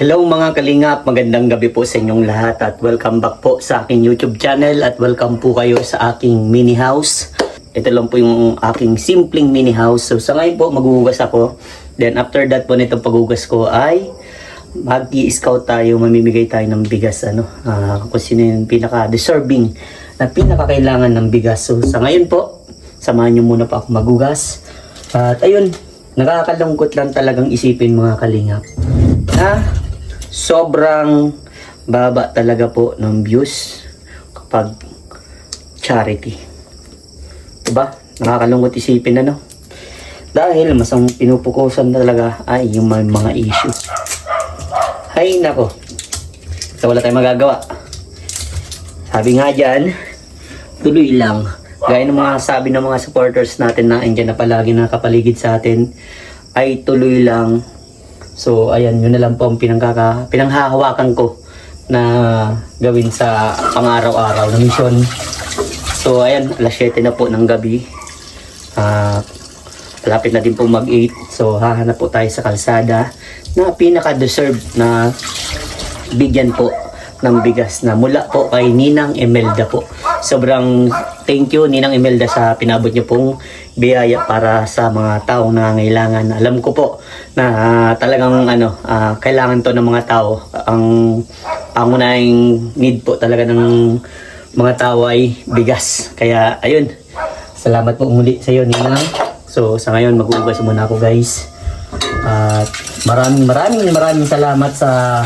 Hello mga kalingap, magandang gabi po sa inyong lahat at welcome back po sa aking YouTube channel at welcome po kayo sa aking mini house. Ito lang po yung aking simpleng mini house. So sa ngayon po maghuhugas ako. Then after that po nitong paghugas ko ay mag-i-scout tayo, mamimigay tayo ng bigas kung sino yung pinaka-deserving na pinaka-kailangan ng bigas. So sa ngayon po, samahan nyo muna pa ako maghugas. At ayun, nakakalungkot lang talagang isipin mga kalingap na sobrang baba talaga po ng views kapag charity. Diba? Nakakalungkot isipin dahil mas ang pinupukusan talaga ay yung mga issue. Hay nako. So wala tayong magagawa. Sabi nga dyan, tuloy lang. Gaya ng mga sabi ng mga supporters natin na andyan na palagi nakapaligid sa atin, ay tuloy lang. So ayan, yun na lang po ang pinanghahawakan ko na gawin sa pang-araw-araw na mission. So ayan, alas 7 na po ng gabi. Malapit na din po mag-8. So hahanap po tayo sa kalsada na pinaka-deserve na bigyan po ng bigas na mula po kay Ninang Imelda po. Sobrang thank you Ninang Imelda sa pinabot niyo pong biyaya para sa mga taong nangangailangan. Alam ko po na talagang kailangan to ng mga tao. Ang pangunahing need po talaga ng mga tao ay bigas. Kaya ayun, salamat po muli sa iyo Ninang. So sa ngayon maghuhugas muna ako guys. At maraming salamat sa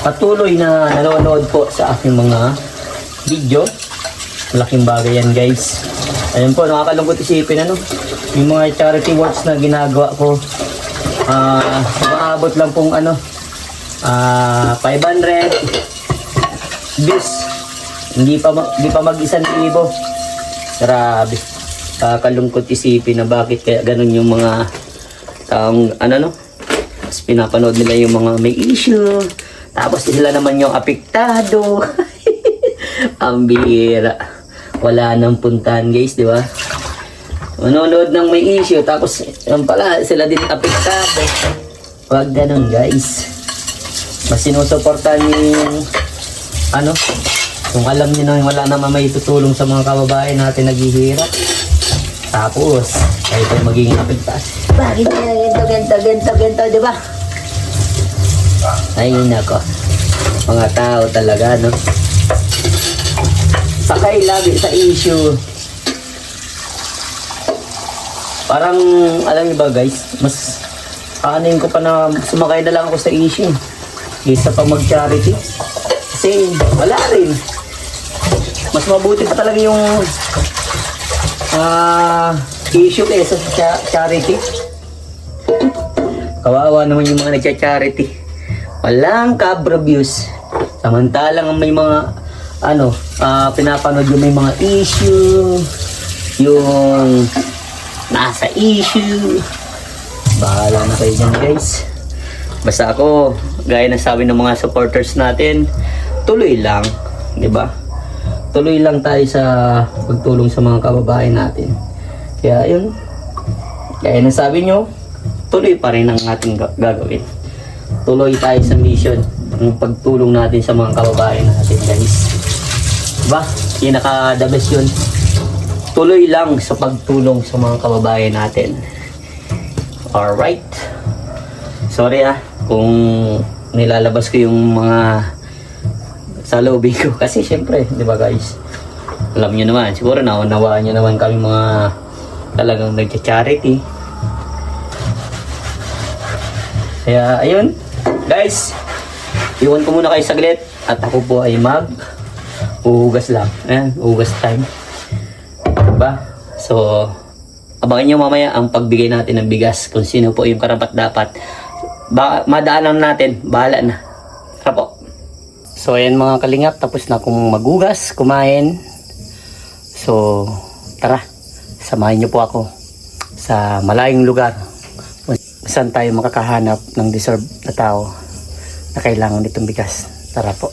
patuloy na nanonood po sa aking mga video. Malaking bagay yan guys. Ayun po, nakakalungkot isipin yung mga charity works na ginagawa ko. Maabot lang pong 500 views. Hindi pa mag-1,000. Grabe. Nakakalungkot isipin na bakit kaya ganun yung mga taong mas pinapanood nila yung mga may issue. Tapos sila naman yung apektado. Ang bihira. Wala nang puntahan guys, di ba? Manonood ng may issue, tapos yan pala, sila din apektado. Huwag ganun guys. Mas sinusuportahan yung kung alam nyo na wala naman may tutulong sa mga kababayan natin naghihirap. Tapos, kayo tayo magiging apektado. Bakit ganito, di ba? Ay nako, mga tao talaga sakay lagi sa issue. Parang alam niyo ba guys, mas aanin ko pa na sumakay na lang ako sa issue kaysa pa mag-charity. Kasi wala rin, mas mabuti pa talaga yung issue kaysa sa charity. Kawawa naman yung mga nagcha-charity. Walang kabra views. Samantalang may mga pinapanood yung may mga issue, yung nasa issue. Bahala na kayo dyan guys. Basta ako, gaya ng sabi ng mga supporters natin, tuloy lang, di ba? Tuloy lang tayo sa pagtulong sa mga kababayan natin. Kaya yun, gaya ng sabi nyo, tuloy pa rin ang ating gagawin. Tuloy tayo sa mission ng pagtulong natin sa mga kababayan natin guys. Diba? Pinaka-the best yun. Tuloy lang sa pagtulong sa mga kababayan natin. Alright. Sorry kung nilalabas ko yung mga salubin ko. Kasi syempre, di ba guys? Alam nyo naman, siguro naunawaan nyo naman kami mga talagang nagcha-charity. Kaya ayun guys, iwan ko muna kayo saglit at ako po ay uhugas lang. Ayan, uhugas time, diba? So abangan nyo mamaya ang pagbigay natin ng bigas, kung sino po yung karapat dapat. Madaanan natin, bahala na. Tara po. So ayan mga kalingap, tapos na akong maghugas, kumain. So tara, samahan nyo po ako sa malayong lugar saan tayo makakahanap ng deserve na tao na kailangan nitong bigas. Tara po.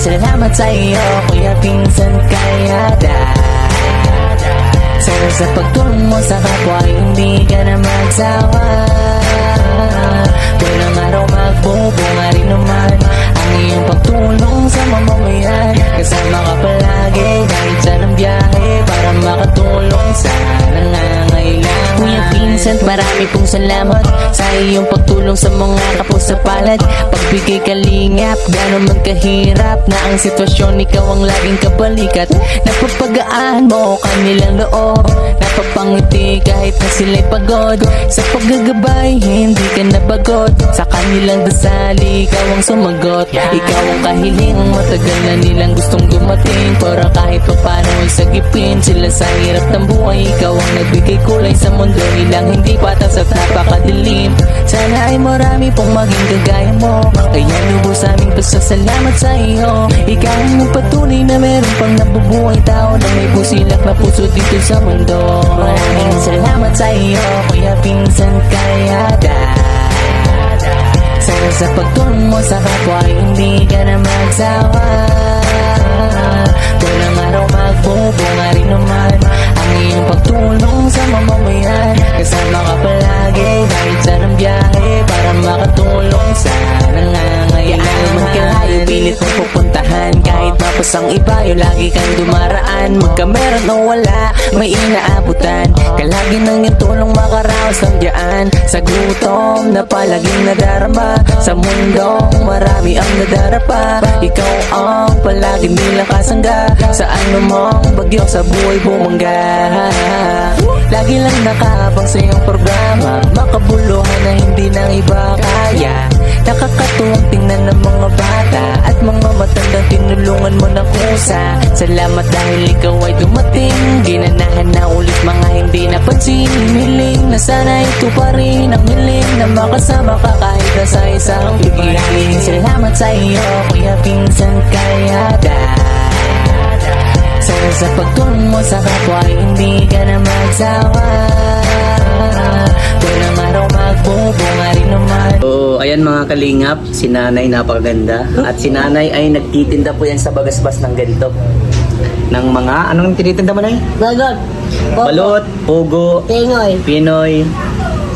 salamat sa iyo, kuya pinsan kayada. Sana sa pagtulong mo sa kapwa, hindi ka na magsawa. Walang araw magbubunga rin naman ang iyong pagtulong sa mamamayan. Kasama ka palagi kahit saan ang biyahe para makatulong sa nangangailangan. Kuya Vincent, marami pong salamat sa iyong pagtulong sa mga kapos sa palad. Pagbigay kalingap, gano'n man kahirap na ang sitwasyon, ikaw ang laging kabalikat. Napapagaan mo kanilang loob, napapangiti kahit na sila'y pagod. Sa paggagabay, hindi ka nabagot, sa kanilang dasali, ikaw ang sumagot. Ikaw ang kahiling, matagal na nilang gustong dumating, para kahit pa paano ay sagipin sila sa hirap ng buhay. Ikaw ang nagbigay kulay sa mundo nilang hindi patas at napakadilim. Sana ay marami pong maging kagaya mo, kaya lubos aming pasasalamat sa iyo. Ikaw ang nagpatunay na meron pang nabubuhay tao na may pusilak na puso dito sa mundo. Maraming salamat sa iyo, kuya pinsan kayada. Sana sa pagtulong mo sa kapwa, hindi ka na magsawa. Walang araw magbubunga rin naman ang iyong pagtulong sa mamamayan. Kasama ka palagi kahit saan ang biyahe para makatulong sa nangangailangan. Man kalayo, pilit mong pupuntahan kahit mapos ang ibayo, lagi kang dumaraan. Magkameron o wala, may inaabutan ka lagi ng iyong tulong makaraos ng diyaan. Sa gutom na palaging nadarama, sa mundong marami ang nadarapa, ikaw ang palaging nilang kasangga. Sa anumang bagyo sa buhay bumangga, lagi lang nakahabang sa iyong programa, makabuluhan na hindi ng iba kaya. Nakakatuwang tingnan ng mga bata at mga matandang tinulungan mo ng kusa. Salamat dahil ikaw ay dumating, ginanahan na ulit mga hindi napansin. Hiling na sana ito pa rin ang hiling, na makasama ka kahit na sa isang pigil. Salamat sa iyo, kuya pinsan kayada. Sana sa pagtulong mo sa kapwa, hindi ka na magsawa. Walang araw magbubunga rin naman. So, ayan mga kalingap, si nanay napakaganda. At si nanay ay nagtitinda po yan sa bagasbas ng ganito. Ng mga, anong tinitinda mo, nay? Balot. Balot, pugo, Pinoy. pinoy,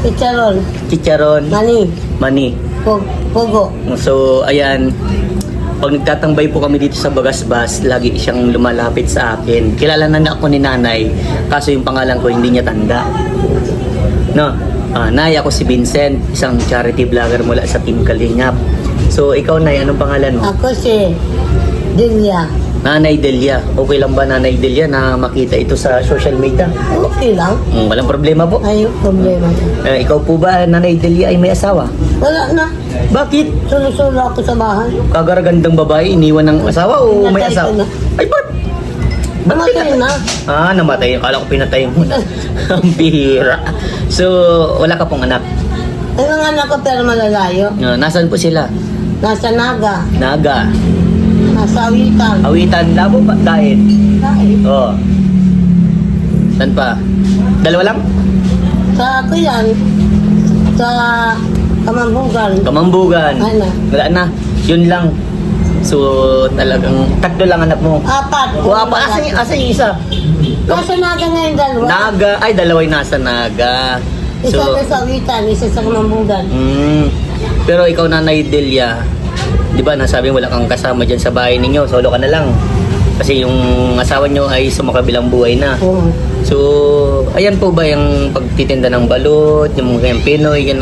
Chicharon. chicharon, Mani. mani. Pugo. So, ayan, pag nagtatambay po kami dito sa Bagasbas, lagi siyang lumalapit sa akin. Kilala na ako ni nanay, kaso yung pangalan ko hindi niya tanda. No? Nay, ako si Vincent, isang charity vlogger mula sa Team Kalingap. So, ikaw, Nay, anong pangalan mo? Ako si Delia. Nanay Delia. Okay lang ba, Nanay Delia, na makita ito sa social media? Okay lang. Walang problema po. Ay, problema. Ikaw po ba, Nanay Delia, ay may asawa? Wala na. Bakit? Sulo-sulo ako sa bahay. Kagaragandang babae, iniwan ng asawa o may Namatay asawa? ko na. Ay, ba't? Namatay na. Namatay. Kala ko pinatay mo na. Ang bihira. So, wala ka pong anak. Ay, mga anak ko pero malalayo. Nasaan po sila? Nasa Naga. Naga. Nasa Awitan. Awitan. Labo ba? Dahil? Dahil. Oo. Saan pa? Dalawa lang? Sa ako yan. Sa Kamambugan. Kamambugan. Ano? Wala na. Yun lang. So, talagang tatlo lang anak mo. Apat. Asan yung isa? Nasa Naga ngayon dalawa. Naga. Ay, dalawa yung nasa Naga. Isa na sa Awitan, isa sa Kamambugan. Pero ikaw, Nanay Delia, di ba nasabi mo wala kang kasama dyan sa bahay ninyo, solo ka na lang. Kasi yung asawa nyo ay sumakabilang buhay na. Oo. So, ayan po ba yung pagtitinda ng balot, yung mga Pinoy, yan,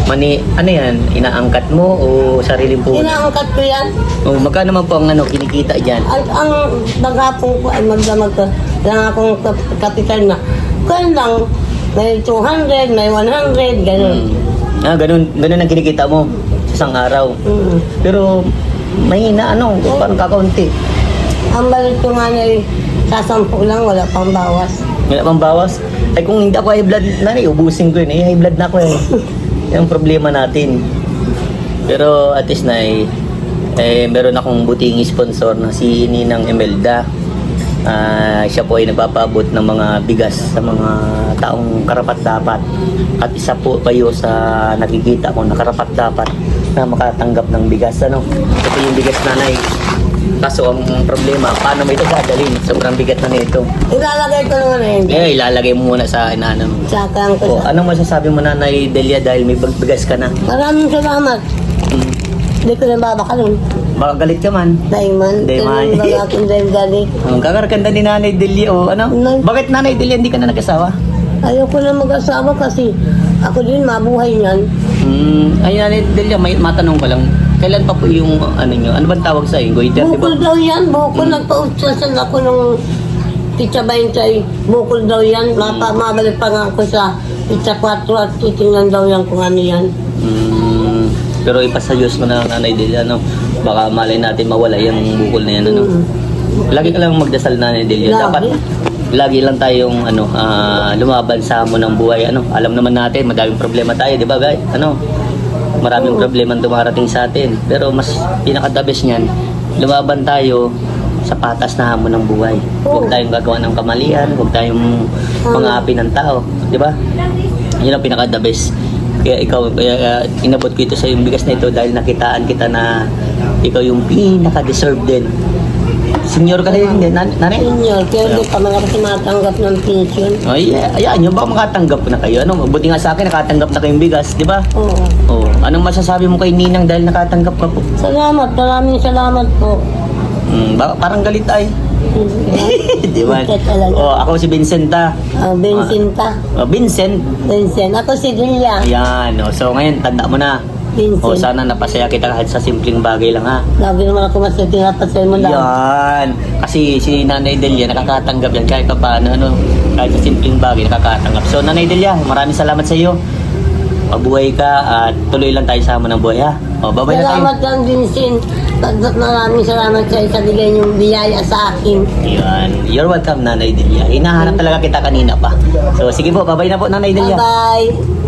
mani, ano yan, inaangkat mo o sariling po? Inaangkat ko yan. Magkano naman po ang kinikita dyan? Ang maghapon ko ay magdamag ko. Lang akong kapital na. Kaya lang, may 200, may 100, ganun. Ganun ang kinikita mo sa isang araw. Pero may parang kakaunti. Ang balik ko nga na sasampu lang, wala pang bawas. Wala pang bawas? Ay kung hindi ako high blood, nanay, ubusin ko yun eh. High blood na ako eh. Yan ang problema natin. Pero at least na meron akong buting sponsor na si Ninang Emelda. Siya po ay nagpapaabot ng mga bigas sa mga taong karapat-dapat. At isa po kayo sa nakikita ko na karapat-dapat na makatanggap ng bigas. Ito yung bigas, nanay. Kaso ang problema, paano mo ito dadalhin? Sobrang bigat na nito. Ilalagay ko naman eh. Eh, ilalagay mo muna sa inaano mo. Sakang ko O, anong masasabi mo Nanay Delia dahil may bigas ka na? Maraming salamat. Hindi ko na babakalon. Baka galit ka man. Daiman. Daiman. Kailan ba aking dahil galit? Ang kakarkanda ni Nanay Delia o ano? Bakit Nanay Delia hindi ka na nag-asawa? Ayoko na mag-asawa kasi ako din mabuhay niyan. Ay Nanay Delia, may matanong ko lang. Kailan pa po yung ano nyo? Ano bang tawag sa inyo? Goiter, di ba? Bukol daw yan. Bukol. Nagpa-ultrasan ako nung Pizza 20. Bukol daw yan. Mabalik pa nga ako sa Pizza 4 at titingnan daw yan kung ano yan. Pero ipasayos mo na Nanay Delia, ano? Baka malay natin mawala yung bukol na yan, ano? Lagi ka lang magdasal Nanay Delia. Lagi. Dapat lagi lang tayong ano, lumaban sa hamon ng buhay, ano? Alam naman natin, madaming problema tayo, di ba, guys? Ano? Maraming problema ang dumarating sa atin. Pero mas pinaka-the best niyan, lumaban tayo sa patas na hamon ng buhay. Huwag tayong gagawa ng kamalian, huwag tayong mga-api ng tao, di ba? Yun ang pinaka-the best. Kaya ikaw, inabot ko ito sa yung bigas na ito dahil nakitaan kita na ikaw yung pinaka-deserve din. Senior ka rin din, nanay? Senior, pero di pa mga tumatanggap ng pension. Ay, ayan, yung baka makatanggap na kayo. Ano, buti nga sa akin, nakatanggap na kayong bigas, di ba? Oo. Oh, anong masasabi mo kay Ninang dahil nakatanggap ka po? Salamat, maraming salamat po. Parang galit ay. Di ba? Ito talaga. Oh, ako si Vincenta. Vincenta. Vincent. Vincent. Ako si Delia. Ayan, oh, so ngayon, tanda mo na. Vincent. O sana napasaya kita kahit sa simpleng bagay lang ha. Lagi naman ako masipinapasay mo lang. Yan. Kasi si Nanay Delia nakakatanggap yan kahit pa paano, ano, kahit sa simpleng bagay nakakatanggap. So Nanay Delia, maraming salamat sa iyo. Mabuhay ka at tuloy lang tayo sa hamon ng buhay ha. O, babay na tayo. Salamat lang, Vincent. Maraming salamat sa isabigay niyong biyaya sa akin. Yan. You're welcome Nanay Delia. Hinahanap talaga kita kanina pa. So sige po, babay na po Nanay Delia. Bye-bye.